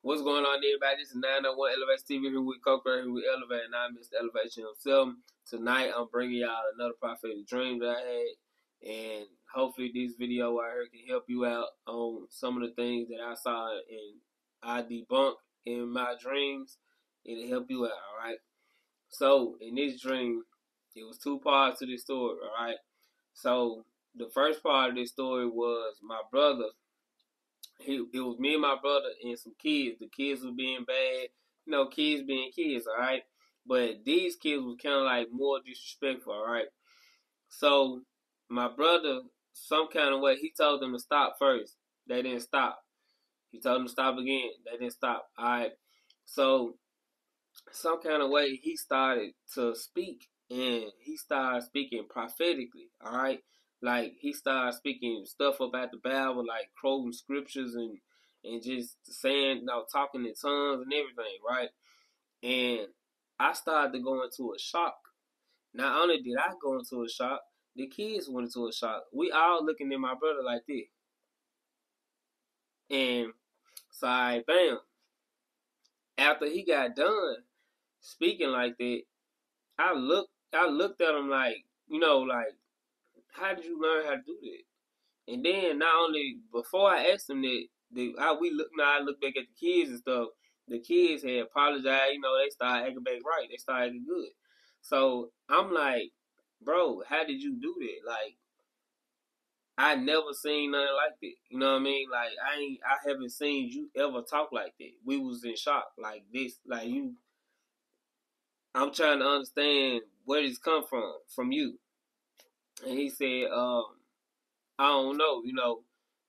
What's going on, everybody? This is 901 Elevation TV here with Coker, here with Elevate, and I'm Mr. Elevation himself. Tonight, I'm bringing y'all another prophetic dream that I had, and hopefully this video right here can help you out on some of the things that I saw and I debunked in my dreams. It'll help you out, alright? So, in this dream, it was two parts to this story, alright? So, the first part of this story was my brother. It was me and my brother and some kids. The kids were being bad, kids being kids, all right. But these kids was kind of like more disrespectful, all right. So my brother, some kind of way, he told them to stop first. They didn't stop. He told them to stop again. They didn't stop. All right. So some kind of way, he started to speak, and he started speaking prophetically. All right. Like he started speaking stuff about the Bible, like quoting scriptures and just saying, talking in tongues and everything, right? And I started to go into a shock. Not only did I go into a shock, the kids went into a shock. We all looking at my brother like this. And so bam. After he got done speaking like that, I looked at him like, like, how did you learn how to do that? And then not only before I asked him that, I look back at the kids and stuff. The kids had apologized. They started acting back right. They started acting good. So I'm like, bro, how did you do that? Like, I never seen nothing like that. You know what I mean? Like, I haven't seen you ever talk like that. We was in shock like this. Like you, I'm trying to understand where this come from you. And he said, I don't know,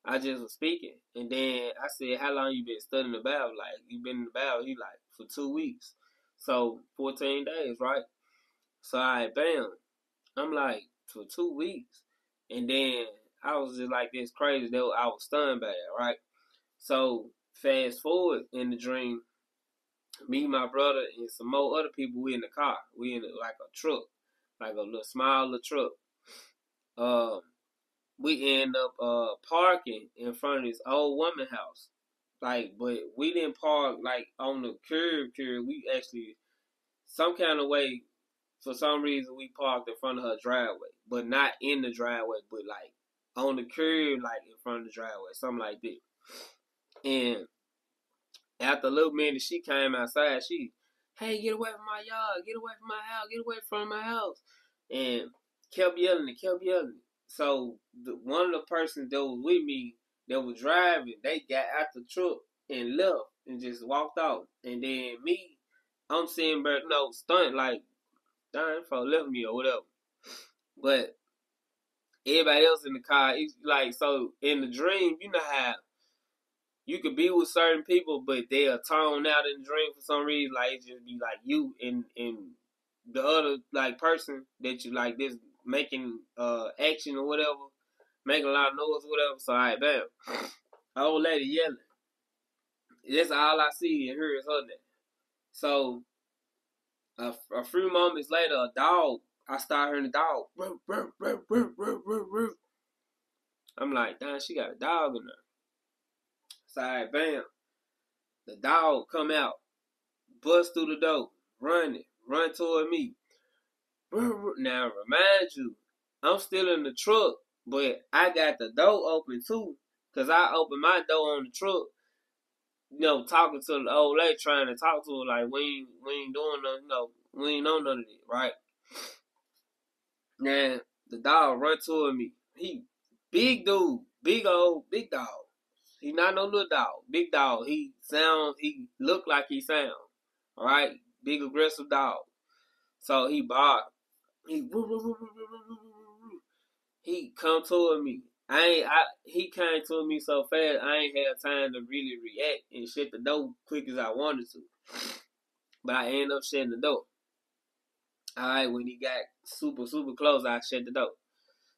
I just was speaking. And then I said, how long you been studying the Bible? Like, you been in the Bible? He like, for 2 weeks. So, 14 days, right? So, bam. I'm like, for 2 weeks. And then I was just like, this crazy. I was stunned by that, right? So, fast forward in the dream, me, my brother, and some more other people, we in the car. We in like a truck, like a little small little truck. We end up parking in front of this old woman house. Like, but we didn't park like on the curb. We actually, some kind of way, for some reason, we parked in front of her driveway, but not in the driveway, but like on the curb, like in front of the driveway, something like that. And after a little minute, she came outside. Hey, get away from my yard, get away from my house, get away from my house, and kept yelling and kept yelling. So one of the persons that was with me that was driving, they got out the truck and left and just walked out. And then me, I'm seeing her, stunt like, darn, for left me or whatever. But everybody else in the car, it's like, so in the dream, you know how you could be with certain people, but they are toned out in the dream for some reason. Like, it just be like you and the other like person that you like this making action or whatever, making a lot of noise or whatever. So bam, old lady yelling. That's all I see and hear is her name. So a few moments later, a dog. I start hearing the dog. I'm like, damn, she got a dog in there. So bam, the dog come out, bust through the door, run toward me. Now remind you, I'm still in the truck, but I got the door open too, cause I opened my door on the truck. Talking to the old lady, trying to talk to her like we ain't doing nothing. We ain't on none of it, right? Now the dog run toward me. He big dude, big dog. He not no little dog, big dog. He look like he sound. All right, big aggressive dog. So he bark. He come toward me. He came toward me so fast, I ain't had time to really react and shut the door quick as I wanted to. But I ended up shutting the door. Alright, when he got super, super close, I shut the door.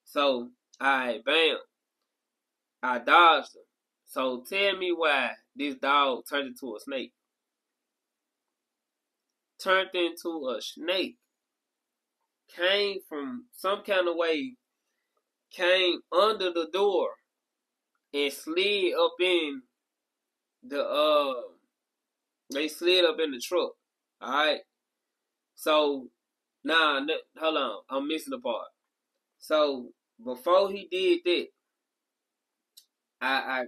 So, alright, bam. I dodged him. So tell me why this dog turned into a snake. Turned into a snake. Came from some kind of way, came under the door and slid up in the They slid up in the truck. All right. So now, hold on, I'm missing the part. So before he did that,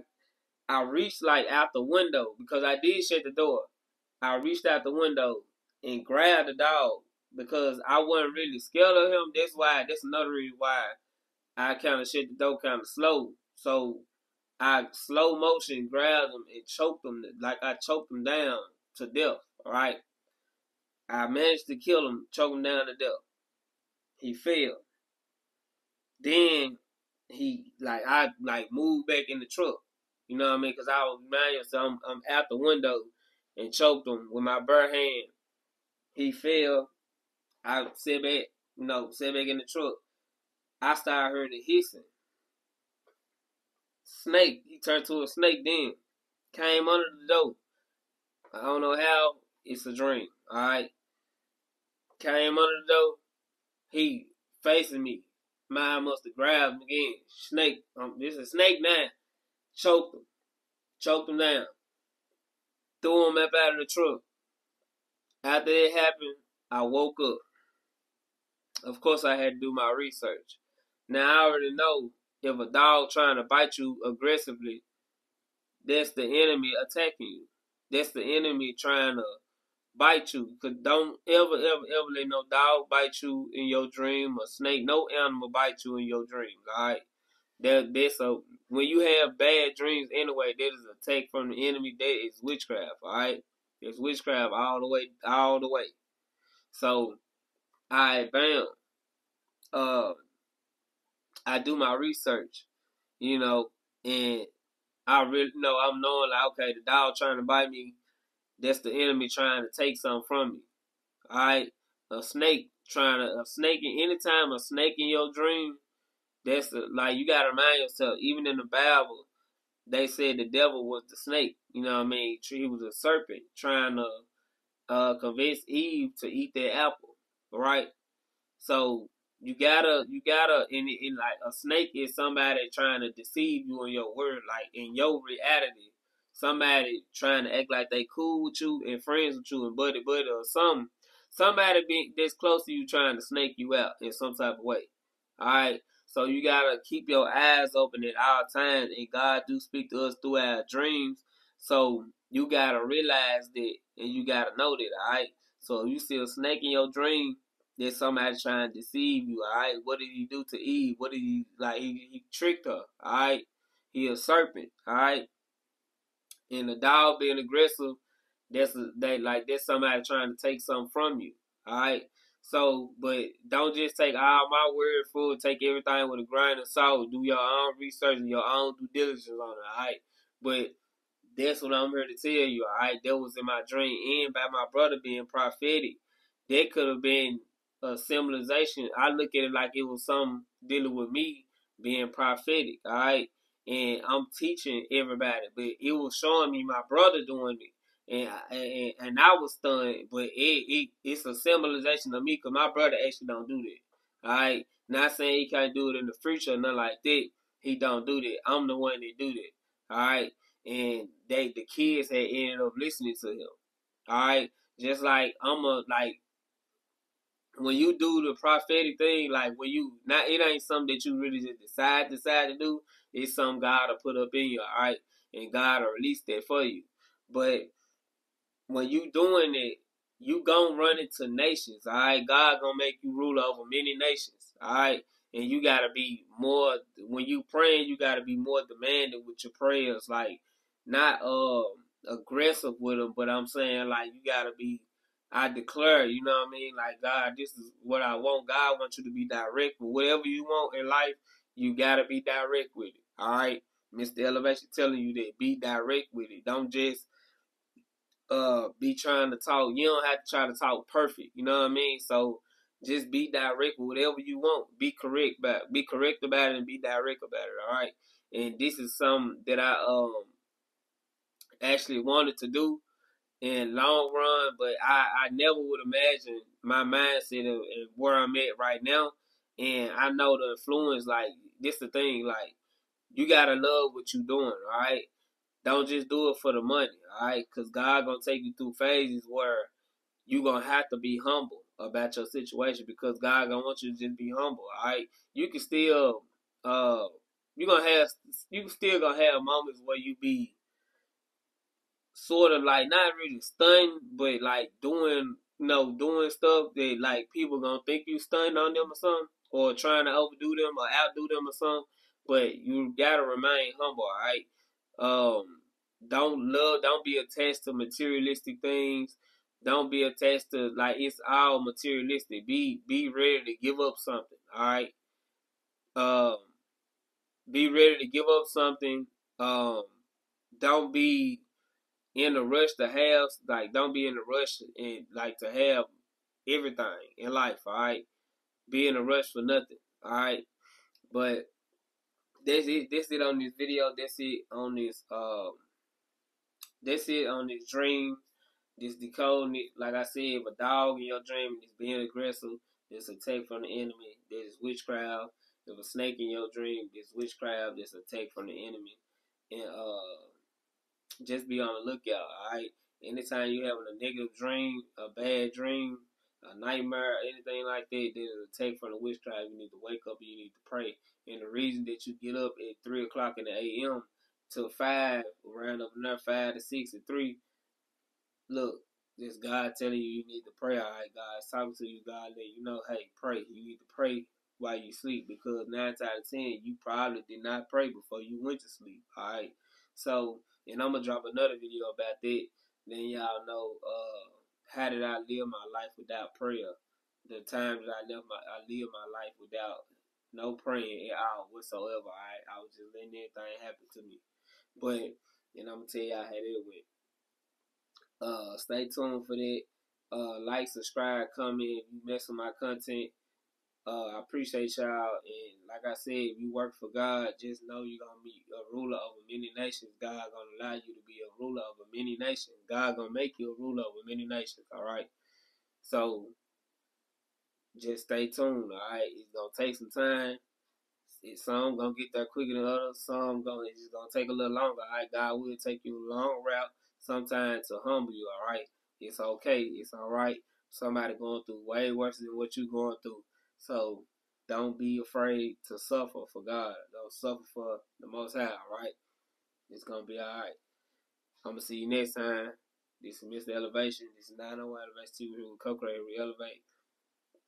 I reached like out the window because I did shut the door. I reached out the window and grabbed the dog because I wasn't really scared of him. That's another reason why I kind of shut the door kind of slow. So I slow motion grabbed him and choked him like I choked him down to death. All right. I managed to kill him, choke him down to death. He fell. Then I moved back in the truck. You know what I mean? Because I was mad, so I'm out the window and choked him with my bare hand. He fell. I sat back in the truck. I started hearing it hissing. Snake. He turned to a snake then. Came under the door. I don't know how. It's a dream. Alright. Came under the door. He facing me. Mine must have grabbed him again. Snake. This is a snake now. Choked him. Choked him down. Threw him up out of the truck. After it happened, I woke up. Of course, I had to do my research. Now, I already know if a dog trying to bite you aggressively, that's the enemy attacking you. That's the enemy trying to bite you. Because don't ever let no dog bite you in your dream, or snake, no animal bite you in your dreams, all right? When you have bad dreams anyway, that is an attack from the enemy. That is witchcraft, all right? It's witchcraft all the way. So, bam. I do my research, and I really know I'm knowing like, okay, the dog trying to bite me, that's the enemy trying to take something from me. All right, anytime a snake in your dream, like you gotta remind yourself. Even in the Bible, they said the devil was the snake. You know what I mean? He was a serpent trying to convince Eve to eat that apple. Right? So you gotta, in like a snake is somebody trying to deceive you in your word, like in your reality. Somebody trying to act like they cool with you and friends with you and buddy or something. Somebody that's close to you trying to snake you out in some type of way. All right. So you gotta keep your eyes open at all times, and God do speak to us through our dreams. So you gotta realize that, and you gotta know that. All right. So if you see a snake in your dream, there's somebody trying to deceive you, all right? What did he do to Eve? What did he tricked her, all right? He a serpent, all right? And the dog being aggressive, that's somebody trying to take something from you, all right? So, but don't just take all my word for it. Take everything with a grain of salt. Do your own research and your own due diligence on it, all right? But that's what I'm here to tell you, all right? That was in my dream, and by my brother being prophetic. That could have been a symbolization. I look at it like it was something dealing with me being prophetic, all right? And I'm teaching everybody, but it was showing me my brother doing it, and I was stunned. But it's a symbolization of me because my brother actually don't do that, all right? Not saying he can't do it in the future or nothing like that. He don't do that. I'm the one that do that, all right? And the kids had ended up listening to him, all right? Just like when you do the prophetic thing, like it ain't something that you really just decide to do. It's something God will put up in you, all right? And God will release that for you. But when you doing it, you gonna run into nations, all right? God gonna make you ruler over many nations, all right? And you gotta be more, when you praying, you gotta be more demanding with your prayers, like not aggressive with them, but I'm saying like you gotta be, I declare, you know what I mean? Like, God, this is what I want. God wants you to be direct with whatever you want in life. You gotta be direct with it, all right? Mr. Elevation telling you that, be direct with it. Don't just be trying to talk. You don't have to try to talk perfect. You know what I mean? So just be direct with whatever you want. Be correct about it and be direct about it. All right. And this is something that I actually wanted to do in long run, but I never would imagine my mindset and where I'm at right now. And I know the influence. Like, this the thing. Like, you gotta love what you're doing. All right. Don't just do it for the money, all right? Because God gonna take you through phases where you gonna have to be humble about your situation, because God gonna want you to just be humble, all right? You can still, you gonna have, you still gonna have moments where you be sort of like not really stunned, but like doing, doing stuff that like people gonna think you stunned on them or something, or trying to overdo them or outdo them or something. But you gotta remain humble, all right? Don't be attached to materialistic things. Don't be attached to like it's all materialistic. Be ready to give up something, all right? Um, be ready to give up something. Um, don't be in a rush to have, like, don't be in a rush and like to have everything in life, all right? Be in a rush for nothing, all right? But that's it. That's it on this video. That's it on this dream. This decoding it. Like I said, if a dog in your dream is being aggressive, there's attack from the enemy. There's witchcraft. If a snake in your dream, there's witchcraft. There's attack from the enemy. And just be on the lookout, alright? Anytime you having a negative dream, a bad dream, a nightmare, anything like that, there's an attack from the witchcraft. You need to wake up and you need to pray. And the reason that you get up at 3 o'clock in the a.m. till 5, around up there, 5 to 6 and 3, look, this God telling you need to pray, alright? God's talking to you, God let you know, hey, pray. You need to pray while you sleep, because 9 out of 10, you probably did not pray before you went to sleep, alright? So, and I'm gonna drop another video about that. Then y'all know how did I live my life without prayer? The times that I lived my life without no praying at all whatsoever. I was just letting everything happen to me. But and I'm gonna tell y'all how that went. Stay tuned for that. Like, subscribe, comment if you mess with my content. I appreciate y'all, and like I said, if you work for God, just know you're gonna be a ruler over many nations. God gonna allow you to be a ruler over many nations. God gonna make you a ruler over many nations. All right. So just stay tuned. All right. It's gonna take some time. Some gonna get there quicker than others. It's just gonna take a little longer. All right. God will take you a long route sometimes to humble you. All right. It's okay. It's all right. Somebody going through way worse than what you going through. So don't be afraid to suffer for God. Don't suffer for the Most High, all right? It's going to be all right. I'm going to see you next time. This is Mr. Elevation. This is 901 Elevation TV with Co-Creator Re-Elevate.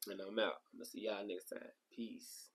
And I'm out. I'm going to see y'all next time. Peace.